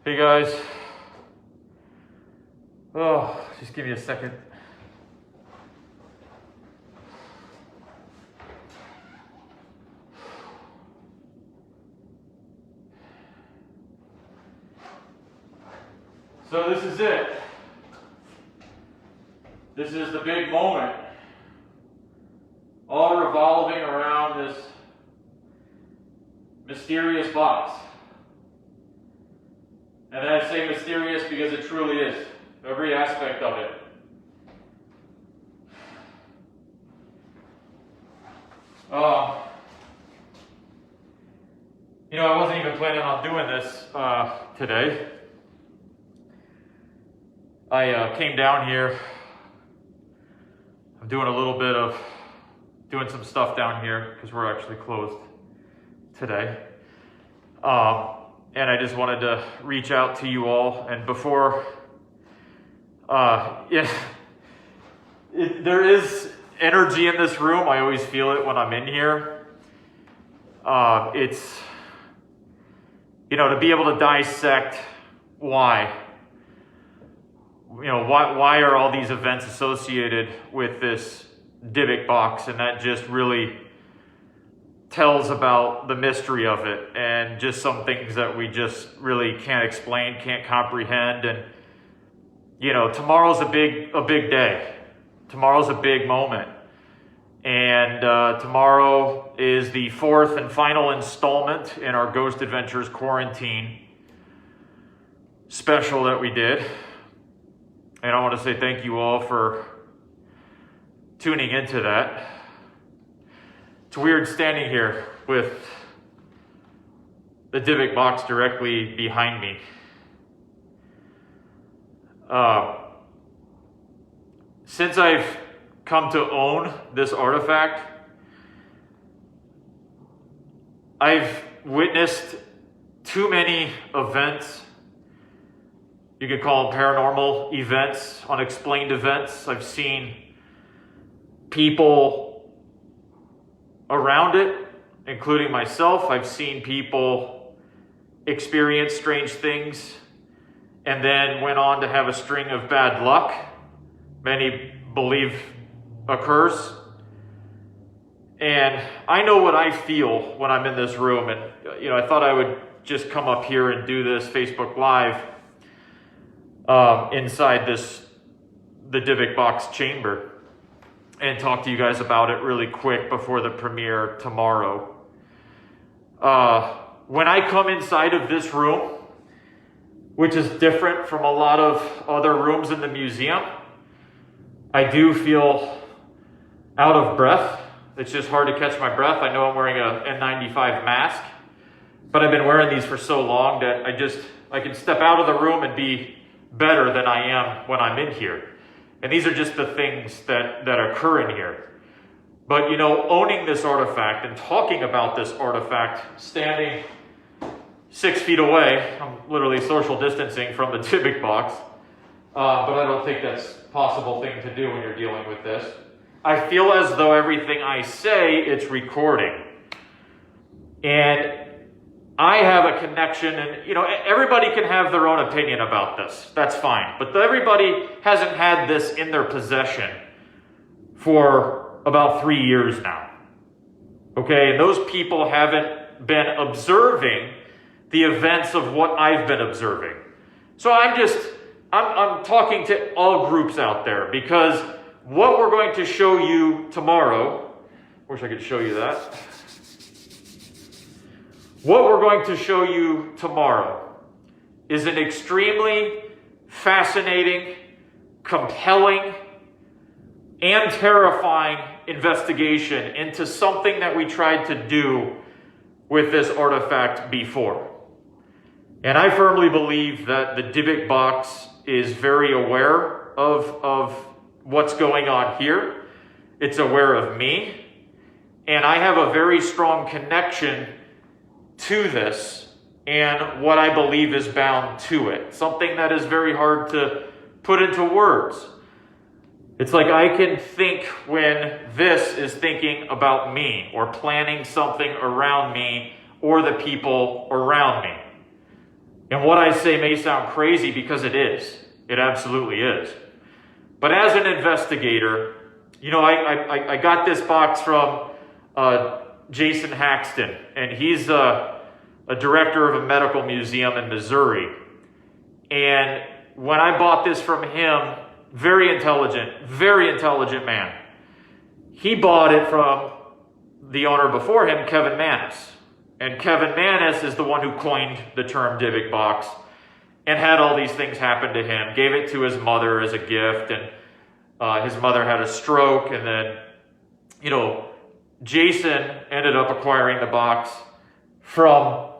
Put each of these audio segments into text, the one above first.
Hey guys. Oh, just give me a second. So this is it. This is the big moment. All revolving around this mysterious box. And I say mysterious because it truly is. Every aspect of it. I wasn't even planning on doing this today. I came down here. I'm doing some stuff down here because we're actually closed today. And I just wanted to reach out to you all. And before, there is energy in this room. I always feel it when I'm in here. It's, to be able to dissect why. Why are all these events associated with this Dybbuk box? And that just really tells about the mystery of it and just some things that we just really can't explain, can't comprehend. And, tomorrow's a big day. Tomorrow's a big moment. And tomorrow is the fourth and final installment in our Ghost Adventures Quarantine special that we did. And I want to say thank you all for tuning into that. It's weird standing here with the Dybbuk box directly behind me. Since I've come to own this artifact, I've witnessed too many events. You could call them paranormal events, unexplained events. I've seen people around it, including myself. I've seen people experience strange things and then went on to have a string of bad luck. Many believe occurs. And I know what I feel when I'm in this room. And, I thought I would just come up here and do this Facebook Live inside the Dybbuk box chamber and talk to you guys about it really quick before the premiere tomorrow. When I come inside of this room, which is different from a lot of other rooms in the museum, I do feel out of breath. It's just hard to catch my breath. I know I'm wearing a N95 mask, but I've been wearing these for so long that I can step out of the room and be better than I am when I'm in here. And these are just the things that occur in here. But, owning this artifact and talking about this artifact, standing 6 feet away, I'm literally social distancing from the Dybbuk box, but I don't think that's a possible thing to do when you're dealing with this. I feel as though everything I say, it's recording. And I have a connection, and everybody can have their own opinion about this. That's fine. But everybody hasn't had this in their possession for about 3 years now. Okay, and those people haven't been observing the events of what I've been observing. So I'm talking to all groups out there, because what we're going to show you tomorrow, wish I could show you that. What we're going to show you tomorrow is an extremely fascinating, compelling, and terrifying investigation into something that we tried to do with this artifact before. And I firmly believe that the Dybbuk box is very aware of what's going on here. It's aware of me. And I have a very strong connection to this and what I believe is bound to it. Something that is very hard to put into words. It's like I can think when this is thinking about me or planning something around me or the people around me. And what I say may sound crazy because it is. It absolutely is. But as an investigator, I got this box from Jason Haxton, and he's a director of a medical museum in Missouri. And when I bought this from him, very intelligent man. He bought it from the owner before him, Kevin Manis. And Kevin Manis is the one who coined the term Dybbuk box and had all these things happen to him. Gave it to his mother as a gift, and his mother had a stroke, and then, Jason ended up acquiring the box from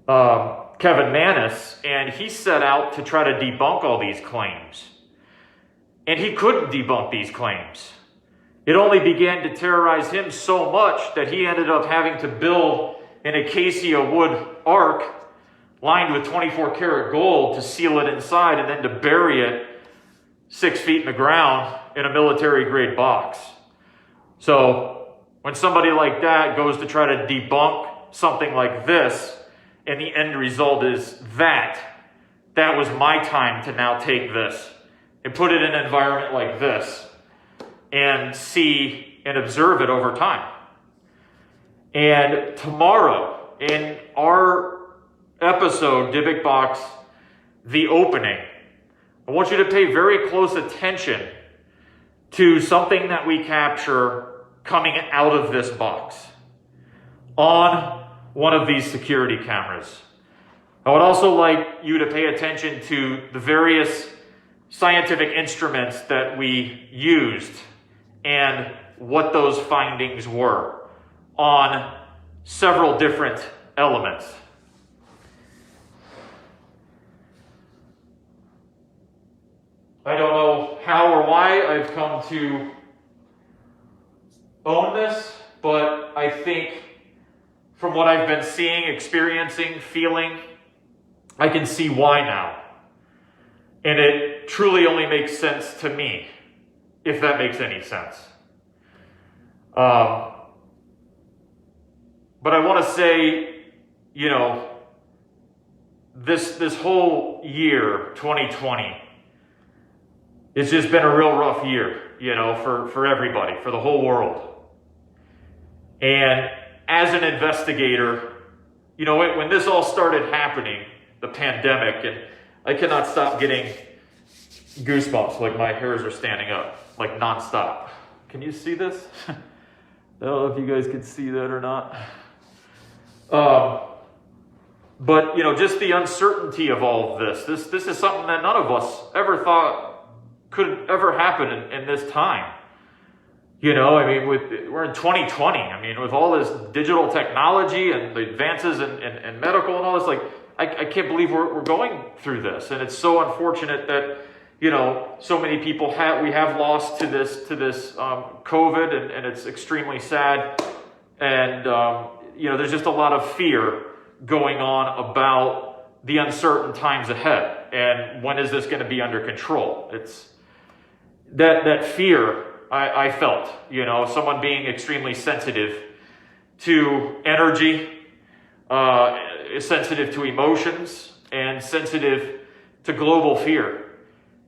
Kevin Manis, and he set out to try to debunk all these claims. And he couldn't debunk these claims. It only began to terrorize him so much that he ended up having to build an acacia wood ark lined with 24 karat gold to seal it inside, and then to bury it 6 feet in the ground in a military grade box. So when somebody like that goes to try to debunk something like this, and the end result is that was my time to now take this and put it in an environment like this and see and observe it over time. And tomorrow, in our episode, Dybbuk Box, The Opening, I want you to pay very close attention to something that we capture coming out of this box on one of these security cameras. I would also like you to pay attention to the various scientific instruments that we used and what those findings were on several different elements. I don't know how or why I've come to own this, but I think from what I've been seeing, experiencing, feeling, I can see why now. And it truly only makes sense to me, if that makes any sense. But I want to say, this whole year, 2020, it's just been a real rough year, for everybody, for the whole world. And as an investigator, when this all started happening, the pandemic, and I cannot stop getting goosebumps, like my hairs are standing up, like nonstop. Can you see this? I don't know if you guys can see that or not. But, just the uncertainty of all of this. This is something that none of us ever thought could ever happen in this time. We're in 2020. With all this digital technology and the advances in medical and all this, I can't believe we're going through this. And it's so unfortunate that, so many people we have lost to this COVID, and it's extremely sad. And, there's just a lot of fear going on about the uncertain times ahead. And when is this going to be under control? It's that fear I felt, someone being extremely sensitive to energy, sensitive to emotions, and sensitive to global fear.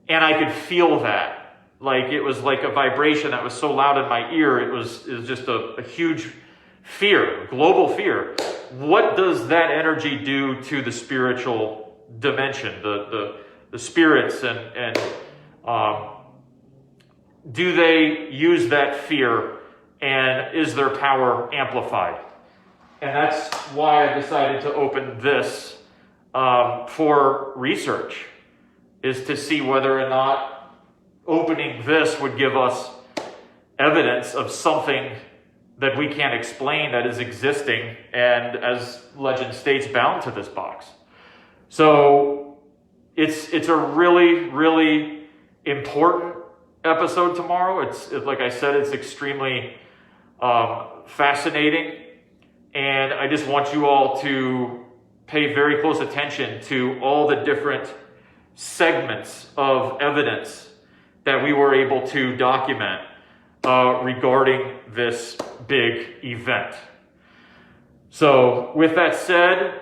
And I could feel that. It was like a vibration that was so loud in my ear. It was just a huge fear, global fear. What does that energy do to the spiritual dimension, the spirits, and do they use that fear, and is their power amplified? And that's why I decided to open this for research, is to see whether or not opening this would give us evidence of something that we can't explain that is existing, and as legend states, bound to this box. So it's a really, really important episode tomorrow. It's like I said, it's extremely fascinating, and I just want you all to pay very close attention to all the different segments of evidence that we were able to document regarding this big event. So with that said,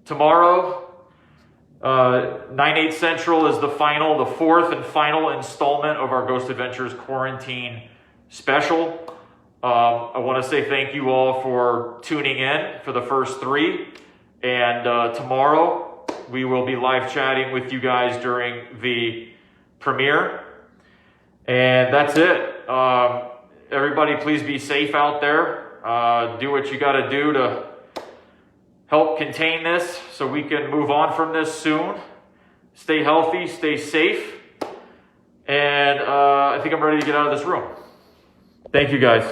tomorrow 9/8 Central is the fourth and final installment of our Ghost Adventures quarantine special. I want to say thank you all for tuning in for the first 3. And tomorrow we will be live chatting with you guys during the premiere. And that's it. Everybody, please be safe out there. Do what you got to do to help contain this so we can move on from this soon. Stay healthy, stay safe. And I think I'm ready to get out of this room. Thank you, guys.